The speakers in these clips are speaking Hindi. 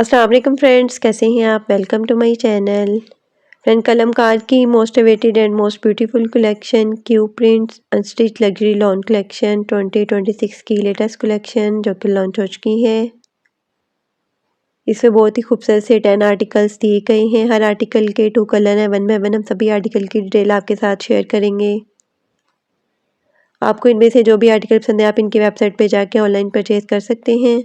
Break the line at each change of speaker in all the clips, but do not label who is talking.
अस्सलाम वालेकुम फ्रेंड्स, कैसे हैं आप। Welcome to my channel. Friend, Kalamkar की most awaited and most beautiful collection Q prints unstitch luxury lawn collection 2026 की लेटेस्ट कलेक्शन जो कि लॉन्च हो चुकी है। इसमें बहुत ही खूबसूरत से 10 आर्टिकल्स दिए गए हैं। हर आर्टिकल के 2 कलर हैं। वन बाय वन हम सभी आर्टिकल की डिटेल आपके साथ शेयर करेंगे। आपको इनमें से जो भी आर्टिकल पसंद है आप इनकी वेबसाइट पर जाके ऑनलाइन परचेज कर सकते हैं।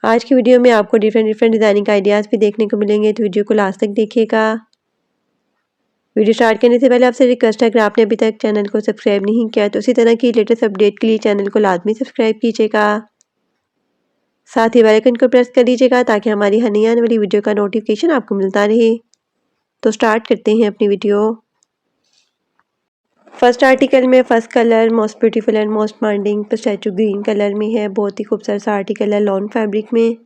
आज की वीडियो में आपको डिफरेंट डिज़ाइनिंग आइडियाज़ भी देखने को मिलेंगे, तो वीडियो को लास्ट तक देखिएगा। वीडियो स्टार्ट करने से पहले आपसे रिक्वेस्ट है, अगर आपने अभी तक चैनल को सब्सक्राइब नहीं किया तो इसी तरह की लेटेस्ट अपडेट के लिए चैनल को लाजमी सब्सक्राइब कीजिएगा। साथ ही बेल आइकन को प्रेस कर दीजिएगा ताकि हमारी हर नई आने वाली वीडियो का नोटिफिकेशन आपको मिलता रहे। तो स्टार्ट करते हैं अपनी वीडियो। फर्स्ट आर्टिकल में first colour most beautiful and most demanding pistachio green colour में है। बहुत ही खूबसूरत सा आर्टिकल है लॉन फैब्रिक में।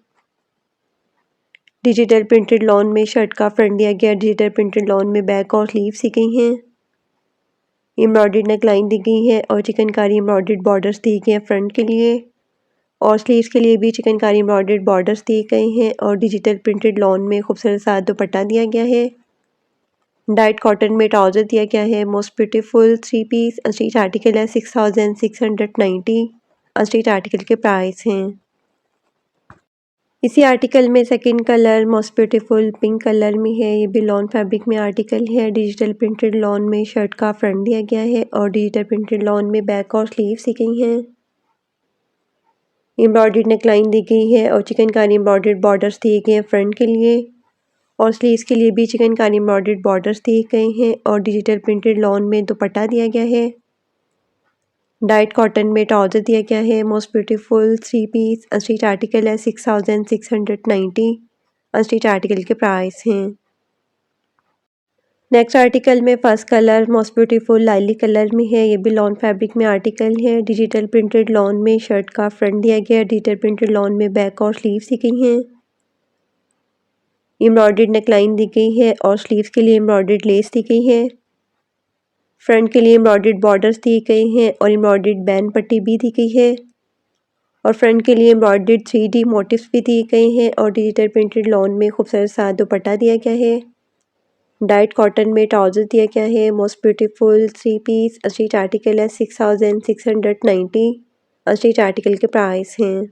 डिजिटल प्रिंटेड लॉन में शर्ट का फ्रंट दिया गया। डिजिटल प्रिंटेड लॉन में बैक और स्लीव्स दी गई हैं। एम्ब्रॉयडर्ड नेकलाइन दी गई है और चिकनकारी एम्ब्रॉयडर्ड बॉर्डर्स दिए गए हैं फ्रंट के लिए, और स्लीव्स के लिए भी चिकनकारी एम्ब्रॉयडर्ड बॉर्डर्स दिए गए हैं। और डिजिटल प्रिंटेड लॉन में खूबसूरत सा दुपट्टा दिया गया है। डाइट कॉटन में ट्राउजर दिया गया है। Most beautiful 3 piece unstitch article है। 6690 अनस्टिच आर्टिकल के प्राइस हैं। इसी आर्टिकल में second colour most beautiful pink colour में है। ये भी लॉन फैब्रिक में आर्टिकल है। डिजिटल प्रिंटेड लॉन में शर्ट का फ्रंट दिया गया है और डिजिटल प्रिंटेड लॉन में बैक और स्लीव्स दी गई हैं। एम्ब्रॉयडर्ड नेकलाइन दी गई है और चिकनकारी एम्ब्रॉयडर्ड बॉर्डर्स दिए गए हैं फ्रंट के लिए, और स्लीव्स के लिए भी चिकनकारी एम्ब्रॉयडर्ड बॉर्डर्स दिए गए हैं। और डिजिटल प्रिंटेड लॉन में दुपट्टा दिया गया है। डाइट कॉटन में ट्राउजर दिया गया है। Most beautiful 3 piece unstitch article है। 6690 अनस्टिच आर्टिकल के प्राइस हैं। नेक्स्ट आर्टिकल में first colour most beautiful lily colour में है। ये भी लॉन फैब्रिक में आर्टिकल है। डिजिटल प्रिंटेड लॉन में शर्ट का फ्रंट दिया गया है। डिजिटल प्रिंटेड लॉन में बैक और स्लीव्स दी गई हैं। एम्ब्रॉयडर्ड नेकलाइन दी गई है और स्लीव्स के लिए एम्ब्रॉयडर्ड लेस दी गई है। फ्रंट के लिए एम्ब्रॉयडर्ड बॉर्डर्स दिए गए हैं और एम्ब्रॉयडर्ड बैन पट्टी भी दी गई है। और फ्रंट के लिए एम्ब्रॉयडर्ड 3D मोटिव्स भी दिए गए हैं। और डिजिटल प्रिंटेड लॉन में खूबसूरत सा दुपट्टा दिया गया है। डाइट कॉटन में ट्राउजर दिया गया है। Most beautiful 3 piece unstitch article है। 6690 अनस्टिच आर्टिकल के प्राइस हैं।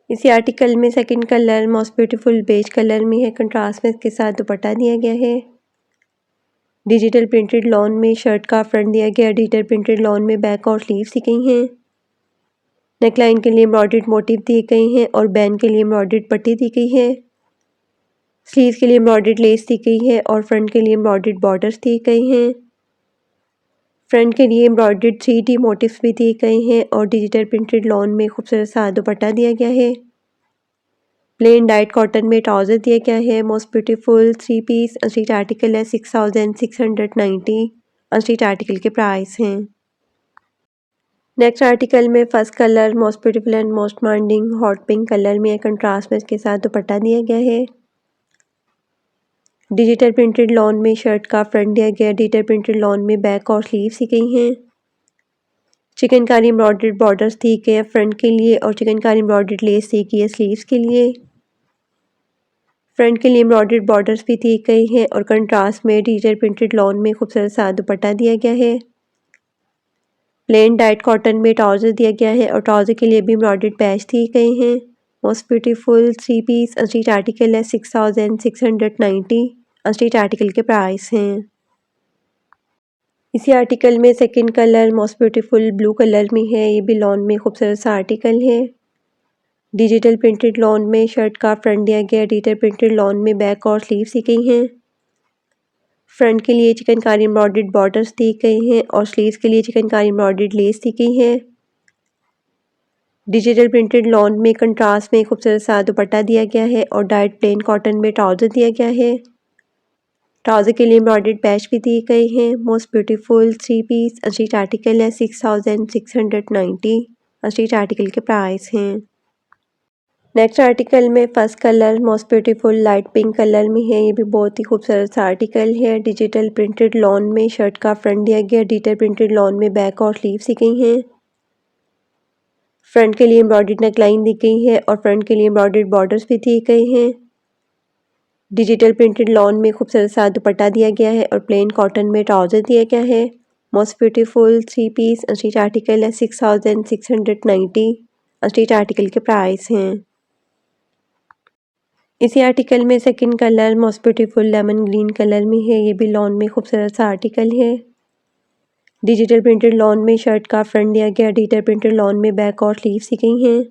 इसी आर्टिकल में second colour most beautiful beige colour में है। कंट्रास्ट में इसके साथ दुपट्टा दिया गया है। डिजिटल प्रिंटेड लॉन में शर्ट का फ्रंट दिया गया। डिजिटल प्रिंटेड लॉन में बैक और स्लीव्स दी गई हैं। नेकलाइन के लिए एम्ब्रॉयडर्ड मोटिव दिए गए हैं और बैन के लिए एम्ब्रॉयडर्ड पट्टी दी गई है। स्लीव्स के लिए एम्ब्रॉयडर्ड लेस दी गई है और फ्रंट के लिए एम्ब्रॉयडर्ड बॉर्डर्स दिए गए हैं। फ्रंट के लिए एम्ब्रॉयडर्ड 3D मोटिव्स भी दिए गए हैं और डिजिटल प्रिंटेड लॉन में खूबसूरत सा दुपट्टा दिया गया है। प्लेन डाइट कॉटन में ट्राउजर दिया गया है। Most beautiful 3 piece unstitch article है। 6690 अनस्टिच आर्टिकल के प्राइस हैं। नेक्स्ट आर्टिकल में first colour most beautiful and most demanding hot pink colour में है। कंट्रास्ट में इसके साथ दुपट्टा दिया गया है। डिजिटल प्रिंटेड लॉन में शर्ट का फ्रंट दिया गया। डिजिटल प्रिंटेड लॉन में बैक और स्लीव्स दी गई हैं। चिकनकारी एम्ब्रॉयडर्ड बॉर्डर्स दी गए हैं फ्रंट के लिए और चिकनकारी एम्ब्रॉयडर्ड लेस दी गई है स्लीव्स के लिए। फ्रंट के लिए एम्ब्रॉयडर्ड बॉर्डर्स भी दिए गए हैं और कंट्रास्ट में डिजिटल प्रिंटेड लॉन में खूबसूरत सा दुपट्टा दिया गया है। प्लेन डाइट कॉटन में ट्राउजर दिया गया है और ट्राउजर के लिए भी एम्ब्रॉयडर्ड पैच दिए गए हैं। Most beautiful 3 piece unstitch article है। 6690 अनस्टिच आर्टिकल के प्राइस हैं। इसी आर्टिकल में second colour most beautiful blue colour में है। ये भी लॉन में खूबसूरत सा आर्टिकल है। डिजिटल प्रिंटेड लॉन में शर्ट का फ्रंट दिया गया। डिजिटल प्रिंटेड लॉन में बैक और स्लीव्स दी गई हैं। फ्रंट के लिए चिकनकारी एम्ब्रॉयडर्ड बॉर्डर्स दी गई हैं और स्लीव्स के लिए चिकनकारी एम्ब्रॉयडर्ड लेस दी गई है। डिजिटल प्रिंटेड लॉन में कंट्रास्ट में खूबसूरत सा दुपट्टा दिया गया है और डाइट प्लेन कॉटन में ट्राउजर दिया गया है। ट्राउजर के लिए एम्ब्रॉयडर्ड पैच भी दिए गए हैं। Most beautiful 3 piece unstitch article है। 6690 अनस्टिच आर्टिकल के प्राइस हैं। नेक्स्ट आर्टिकल में first colour most beautiful light pink colour में है। ये भी बहुत ही खूबसूरत सा आर्टिकल है। डिजिटल प्रिंटेड लॉन में शर्ट का फ्रंट दिया गया। डिजिटल प्रिंटेड लॉन में बैक और स्लीव्स दी गई हैं। फ्रंट के लिए एम्ब्रॉयडर्ड नेक लाइन दी गई है और फ्रंट के लिए एम्ब्रॉयडर्ड बॉर्डर्स भी दिए गए हैं। डिजिटल प्रिंटेड लॉन में खूबसूरत सा दुपट्टा दिया गया है और प्लेन कॉटन में ट्राउजर दिया गया है। Most beautiful 3 piece unstitch article है 6690। अनस्टिच आर्टिकल के प्राइस हैं। इसी आर्टिकल में second colour most beautiful lemon green colour में है। ये भी लॉन में खूबसूरत सा आर्टिकल है। डिजिटल प्रिंटेड लॉन में शर्ट का फ्रंट दिया गया। डिजिटल प्रिंटेड लॉन में बैक और स्लीव्स दी गई हैं।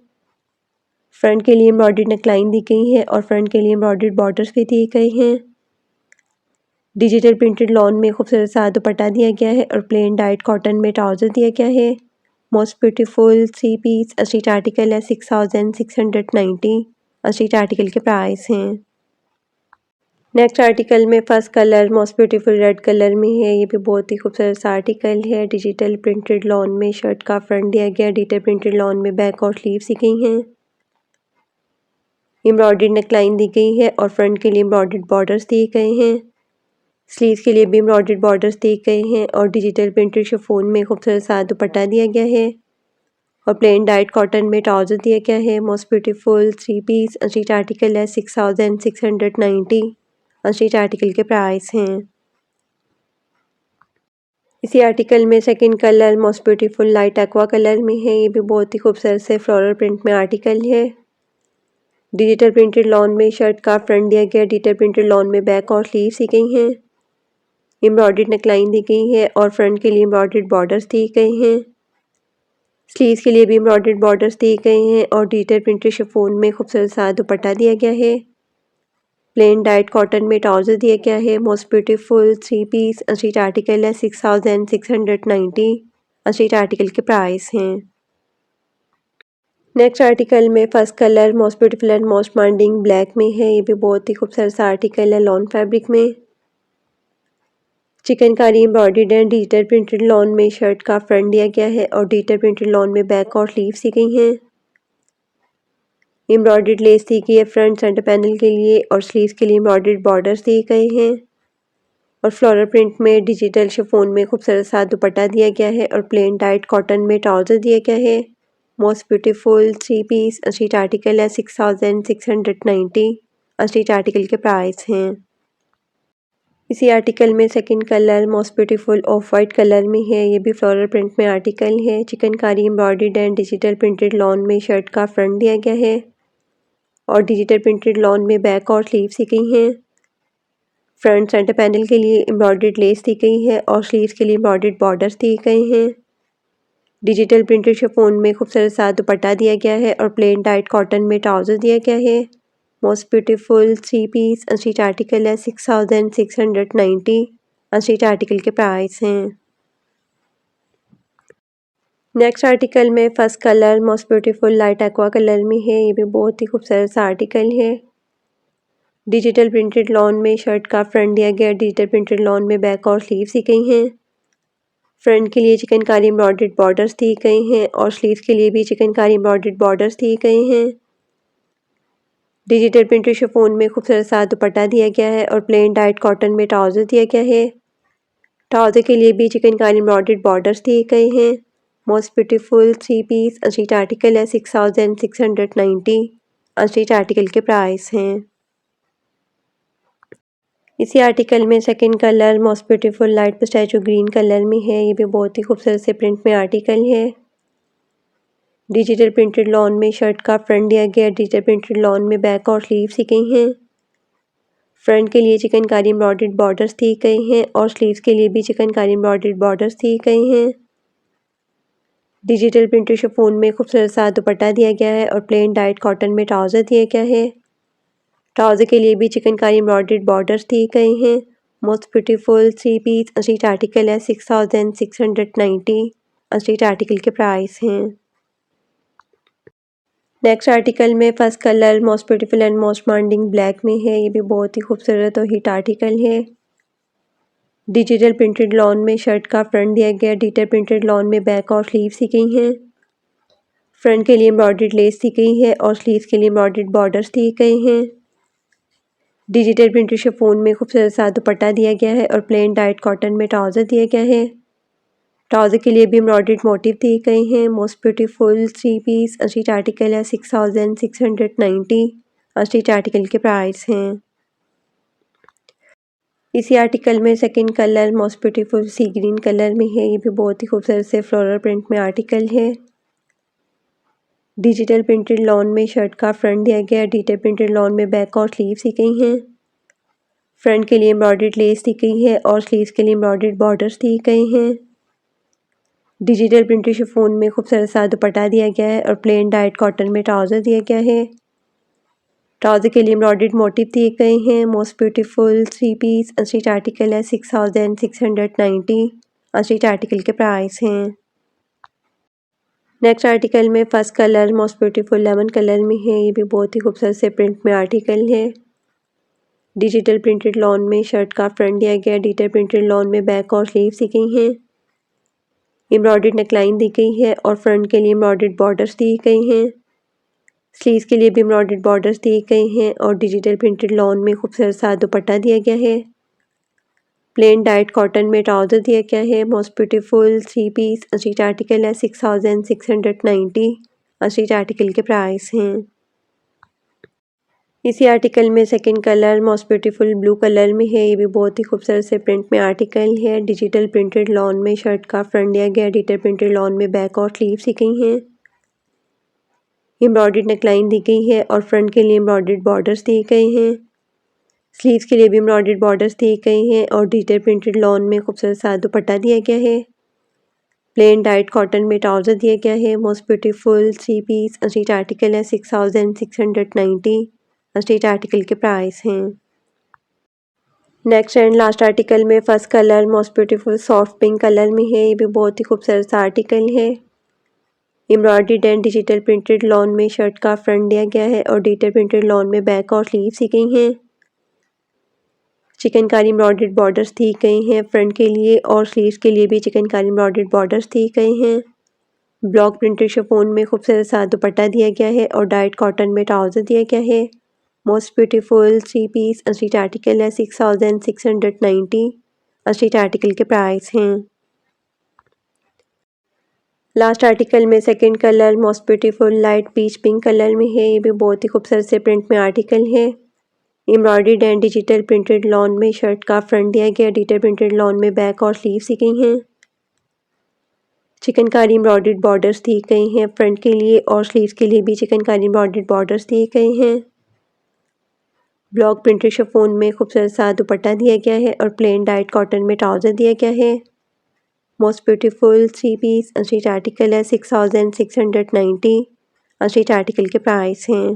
फ्रंट के लिए एम्ब्रॉयडर्ड नेकलाइन दी गई है और फ्रंट के लिए एम्ब्रॉयडर्ड बॉर्डर्स भी दिए गए हैं। डिजिटल प्रिंटेड लॉन में खूबसूरत सा दुपट्टा दिया गया है और प्लेन डाइट कॉटन में ट्राउजर दिया गया है। Most beautiful 3 piece unstitch article है 6690। अनस्टिच आर्टिकल के प्राइस हैं। नेक्स्ट आर्टिकल में first colour most beautiful red colour में है। ये भी बहुत ही खूबसूरत सा आर्टिकल है। डिजिटल प्रिंटेड लॉन में शर्ट का फ्रंट दिया गया। डिजिटल प्रिंटेड लॉन में बैक और स्लीव्स दी गई हैं। एम्ब्रॉयडर्ड नेकलाइन दी गई है और फ्रंट के लिए एम्ब्रॉयडर्ड बॉर्डर्स दिए गए हैं। स्लीव्स के लिए भी एम्ब्रॉयडर्ड बॉर्डर्स दिए गए हैं और डिजिटल प्रिंटेड शिफॉन में खूबसूरत सा दुपट्टा दिया गया है और प्लेन डाइट कॉटन में ट्राउजर दिया गया है। Most beautiful 3 piece unstitch article है 6690। अनस्टिच आर्टिकल के प्राइस हैं। इसी आर्टिकल में second colour most beautiful light aqua colour में है। ये भी बहुत ही खूबसूरत से फ्लोरल प्रिंट में आर्टिकल है। डिजिटल प्रिंटेड लॉन में शर्ट का फ्रंट दिया गया। डिजिटल प्रिंटेड लॉन में बैक और स्लीव्स दी गई हैं। एम्ब्रॉयडर्ड नेकलाइन दी गई है और फ्रंट के लिए एम्ब्रॉयडर्ड बॉर्डर्स दिए गए हैं। स्लीव्स के लिए भी एम्ब्रॉयडर्ड बॉर्डर्स दिए गए हैं और डिजिटल प्रिंटेड शिफॉन में खूबसूरत सा दुपट्टा दिया गया है। प्लेन डाइट कॉटन में ट्राउजर दिया गया है। Most beautiful 3 piece unstitch article है 6690। अनस्टिच आर्टिकल के प्राइस हैं। नेक्स्ट आर्टिकल में first colour most beautiful and most demanding black में है। ये भी बहुत ही खूबसूरत सा आर्टिकल है लॉन फैब्रिक में। Chikankari embroidered and digital printed lawn में शर्ट का फ्रंट दिया गया है और डिजिटल प्रिंटेड लॉन में बैक और स्लीव्स दी गई हैं। एम्ब्रॉयडर्ड लेस दी गई है फ्रंट सेंटर पैनल के लिए और स्लीव्स के लिए एम्ब्रॉयडर्ड बॉर्डर्स दिए गए हैं और फ्लोरल प्रिंट में डिजिटल शिफॉन में खूबसूरत सा दुपट्टा दिया गया है और प्लेन टाइट कॉटन में ट्राउजर दिया गया है। Most beautiful 3 piece unstitch article है 6690। अनस्टिच आर्टिकल के प्राइस हैं। इसी आर्टिकल में second colour most beautiful of white colour में है। ये भी फ्लोरल प्रिंट में आर्टिकल है। Chikankari embroidered and digital printed lawn में शर्ट का फ्रंट दिया गया है और डिजिटल प्रिंटेड लॉन में बैक और स्लीव्स दी गई हैं। फ्रंट सेंटर पैनल के लिए एम्ब्रॉयडर्ड लेस दी गई है और स्लीव्स के लिए एम्ब्रॉयडर्ड बॉर्डर्स दिए गए हैं। डिजिटल प्रिंटेड शिफॉन में खूबसूरत सा दुपट्टा दिया गया है और प्लेन टाइट कॉटन में ट्राउजर दिया गया है। Most beautiful 3 piece unstitch article है 6690। अनस्टिच आर्टिकल के प्राइस हैं। नेक्स्ट आर्टिकल में first colour most beautiful light aqua colour में है। ये भी बहुत ही खूबसूरत सा आर्टिकल है। डिजिटल प्रिंटेड लॉन में शर्ट का फ्रंट दिया गया। डिजिटल प्रिंटेड लॉन में बैक और स्लीव्स दी गई हैं। फ्रंट के लिए चिकनकारी एम्ब्रॉयडर्ड बॉर्डर्स दिए गए हैं और स्लीव्स के लिए भी चिकनकारी एम्ब्रॉयडर्ड बॉर्डर्स दिए गए हैं। डिजिटल प्रिंटेड शिफॉन में खूबसूरत सा दुपट्टा दिया गया है और प्लेन डाइट कॉटन में ट्राउजर दिया गया है। ट्राउजर के लिए भी चिकनकारी एम्ब्रॉयडर्ड बॉर्डर्स दिए गए हैं। Most beautiful 3 piece unstitch article है 6690। अनस्टिच आर्टिकल के प्राइस हैं। इसी आर्टिकल में second colour most beautiful light pistachio green colour में है। ये भी बहुत ही खूबसूरत से प्रिंट में आर्टिकल है। डिजिटल प्रिंटेड लॉन में शर्ट का फ्रंट दिया गया। डिजिटल प्रिंटेड लॉन में बैक और स्लीव्स दी गई हैं। फ्रंट के लिए चिकनकारी एम्ब्रॉयडर्ड बॉर्डर्स दिए गए हैं और स्लीव्स के लिए भी चिकनकारी एम्ब्रॉयडर्ड बॉर्डर्स दिए गए हैं। डिजिटल प्रिंटेड शिफॉन में खूबसूरत सा दुपट्टा दिया गया है और प्लेन डाइट कॉटन में ट्राउजर दिया गया है। ट्राउजर के लिए भी चिकनकारी एम्ब्रॉयडर्ड बॉर्डर्स दिए गए हैं। Most beautiful 3 piece unstitch article है 6690। अनस्टिच आर्टिकल के प्राइस हैं। नेक्स्ट आर्टिकल में first colour most beautiful and most demanding black में है। ये भी बहुत ही खूबसूरत और हिट आर्टिकल है। डिजिटल प्रिंटेड लॉन में शर्ट का फ्रंट दिया गया। डिजिटल प्रिंटेड लॉन में बैक और स्लीव्स दी गई हैं। फ्रंट के लिए एम्ब्रॉयडर्ड लेस दी गई है और स्लीव्स के लिए एम्ब्रॉयडर्ड बॉर्डर्स दिए गए हैं। डिजिटल प्रिंटेड शिफॉन में खूबसूरत सा दुपट्टा दिया गया है और प्लेन डाइट कॉटन में ट्राउजर दिया गया है। ट्राउज़र के लिए भी एम्ब्रॉयडर्ड मोटिव दिए गए हैं। Most beautiful 3 piece unstitch article है 6690। अनस्टिच आर्टिकल के प्राइस हैं। इसी आर्टिकल में सेकंड कलर मोस्ट ब्यूटीफुल सी ग्रीन कलर में है। ये भी बहुत ही खूबसूरत से फ्लोरल प्रिंट में आर्टिकल है। डिजिटल प्रिंटेड लॉन में शर्ट का फ्रंट दिया गया है। डिजिटल प्रिंटेड लॉन में बैक और स्लीव्स दी गई हैं। फ्रंट के लिए एम्ब्रॉयडर्ड लेस दी गई है और स्लीव्स के लिए एम्ब्रॉयडर्ड बॉर्डर्स दिए गए हैं। डिजिटल प्रिंटेड शिफॉन में खूबसूरत सा दुपट्टा दिया गया है और प्लेन डाइट कॉटन में ट्राउज़र दिया गया है। ट्राउज़र के लिए एम्ब्रॉयडर्ड मोटिव दिए गए हैं। Most beautiful 3 piece unstitch article है 6690। अनस्टिच आर्टिकल के प्राइस हैं। नेक्स्ट आर्टिकल में first colour most beautiful lemon colour में है। ये भी बहुत ही खूबसूरत से प्रिंट में आर्टिकल है। डिजिटल प्रिंटेड लॉन में शर्ट का फ्रंट दिया गया है। डिजिटल प्रिंटेड लॉन में बैक और स्लीव्स दी गई हैं। एम्ब्रॉयडर्ड नेकलाइन दी गई है और फ्रंट के लिए एम्ब्रॉयडर्ड बॉर्डर्स दिए गए हैं। स्लीव्स के लिए भी एम्ब्रॉयडर्ड बॉर्डर्स दिए गए हैं और डिजिटल प्रिंटेड लॉन में खूबसूरत सा दुपट्टा दिया गया है। प्लेन डाइट कॉटन में ट्राउज़र दिया गया है। Most beautiful 3 piece unstitch article है 6690। अनस्टिच आर्टिकल के प्राइस हैं। इसी आर्टिकल में second colour most beautiful blue colour में है। ये भी बहुत ही खूबसूरत से प्रिंट में आर्टिकल है। डिजिटल प्रिंटेड लॉन में शर्ट का फ्रंट दिया गया है। डिजिटल प्रिंटेड लॉन में बैक और स्लीव्स दी गई हैं। एम्ब्रॉयडर्ड नेकलाइन दी गई है और फ्रंट के लिए एम्ब्रॉयडर्ड बॉर्डर्स दिए गए हैं। स्लीव्स के लिए भी एम्ब्रॉयडर्ड बॉर्डर्स दिए गए हैं और डिजिटल प्रिंटेड लॉन में खूबसूरत सा दुपट्टा दिया गया है। प्लेन डाइट कॉटन में ट्राउज़र दिया गया है। Most beautiful 3 piece unstitch article है 6690। अनस्टिच आर्टिकल के प्राइस हैं। नेक्स्ट एंड लास्ट आर्टिकल में first colour most beautiful soft pink colour में है। ये भी बहुत ही खूबसूरत सा आर्टिकल है। Embroidered and digital printed lawn में शर्ट का फ्रंट दिया गया है और डिजिटल प्रिंटेड लॉन में बैक और स्लीव्स दी गई हैं। चिकनकारी एम्ब्रॉयडर्ड बॉर्डर्स दी गए हैं फ्रंट के लिए और स्लीव्स के लिए भी चिकनकारी एम्ब्रॉयडर्ड बॉर्डर्स दिए गए हैं। ब्लॉक प्रिंटेड शिफॉन में खूबसूरत सा दुपट्टा दिया गया है और डाइट कॉटन में ट्राउज़र दिया गया है। Most beautiful 3 piece unstitch article है 6690। अनस्टिच आर्टिकल के प्राइस हैं। लास्ट आर्टिकल में second colour most beautiful light peach pink colour में है। ये भी बहुत ही खूबसूरत से प्रिंट में आर्टिकल है। Embroidered and digital printed lawn में शर्ट का फ्रंट दिया गया। डिजिटल प्रिंटेड लॉन में बैक और स्लीव्स दी गई हैं। चिकनकारी एम्ब्रॉयडर्ड बॉर्डर्स दिए गए हैं फ्रंट के लिए और स्लीव्स के लिए भी चिकनकारी एम्ब्रॉयडर्ड बॉर्डर्स दिए गए हैं। ब्लॉक प्रिंटेड शिफॉन में खूबसूरत सा दुपट्टा दिया गया है और प्लेन डाइट कॉटन में ट्राउज़र दिया गया है। Most beautiful 3 piece unstitch article है 6690। अनस्टिच आर्टिकल के प्राइस हैं।